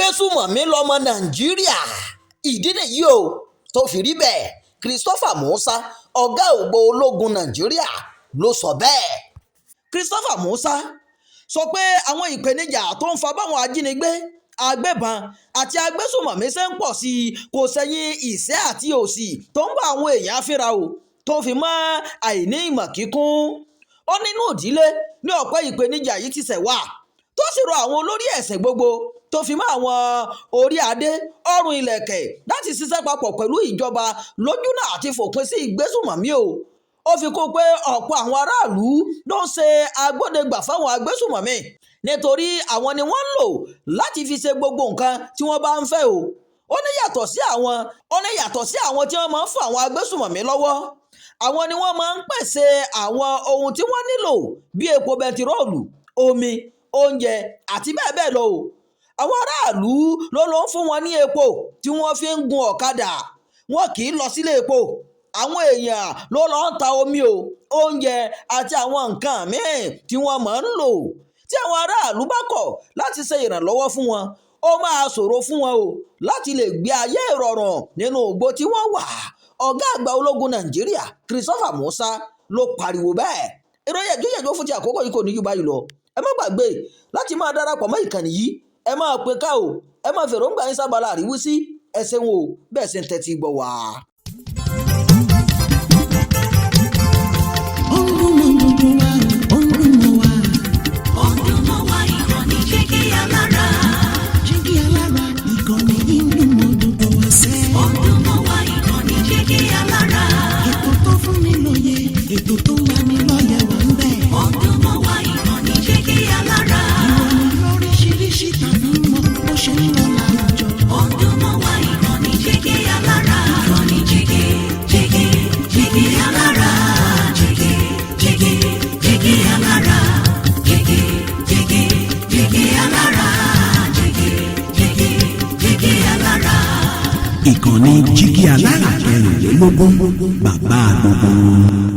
agbésùmọ̀mí lọmọ Nàìjíríà ìdí nìyí o tó fi rí bẹ́ẹ̀ Christopher Musa ọ̀gá ògbó ológun Nàìjíríà ló sọ bẹ́ẹ̀. Christopher Musa sọ pé àwọn ìpèníjà tó ń fa báwọn ajínigbé agbébọn àti agbésùmọ̀mí ṣe ń pọ̀ sí i kò sẹ́yìn ìṣẹ́ àti òṣì tó ń bá àwọn èèyàn fínra o tó fi mọ́ àìní ìmọ̀ kíkún. Ó nínú ìdílé ní ọ̀pọ̀ ìpèníjà yìí ti ṣẹ̀ wá tó sì rọ àwọn olórí ẹ̀sìn gbogbo tó fi mọ́ àwọn orí adé ọrùn ìlẹ̀kẹ̀ láti ṣiṣẹ́ papọ̀ pẹ̀lú ìjọba lójúnà àti fòpin sí ìgbésùmọ̀mí o. Ó fi kún pé ọ̀pọ̀ àwọn aráàlú ló ń ṣe agbódegbà fáwọn agbésùmọ̀mí nítorí àwọn ni wọ́n ń lò láti fi ṣe gbogbo nǹkan tí wọ́n bá ń fẹ́ o. Ó ní yàtọ̀ sí àwọn tí wọ́n máa ń fún àwọn agbésùmọ̀mí lọ́wọ́, àwọn ni wọ́n máa ń pèsè àwọn ohun tí wọ́n nílò bí epo bẹntiróòlù, omi, oúnjẹ àti bẹ́ẹ̀ bẹ́ẹ̀ lọ o. Àwọn aráàlú ló ń fún wọn ní epo tí wọ́n fi ń gun ọ̀kadà, wọn kì í lọ sílé epo. Àwọn èèyàn ló ń ta omi o, oúnjẹ àti àwọn nǹkan míì tí wọ́n máa ń lò. Tí àwọn aráàlú bá kọ̀ láti ṣe ìrànlọ́wọ́ fún wọn, ó máa ṣòro fún wọn o láti lè gbé ayé ìrọ̀rùn nínú ògbó tí wọ́n wà. Ọ̀gá àgbà ológun Nàìjíríà Christopher Musa ló pariwo bẹ́ẹ̀. Ìròyìn ẹ̀jọ́ fún ti àkókò yìí kò ní jù báyìí lọ. Ẹ má gbàgbé láti máa darapọ̀ mọ́ ìkànnì yìí, ẹ máa pe ká o, ẹ máa fèròǹgbà yín sábàlá àríwísí, ẹ ṣeun o bẹ́ẹ̀ ṣe ń tẹ́tí gbọ́ wá. Ètò tó ń lani lọ́yẹ̀ wà ń bẹ̀. Ọdún mọ́ wá ìkànnì Jígí Alára. Ìròyìn lóríṣiríṣi tàbí mọ bó ṣe ń lọ láwùjọ. Ọdún mọ́ wá ìkànnì Jígí Alára. Ìkànnì Jígí Alára. Jígí Alára. Jígí Alára. Jígí Alára. Ìkànnì Jígí Alára 24 bàbá gbogbo.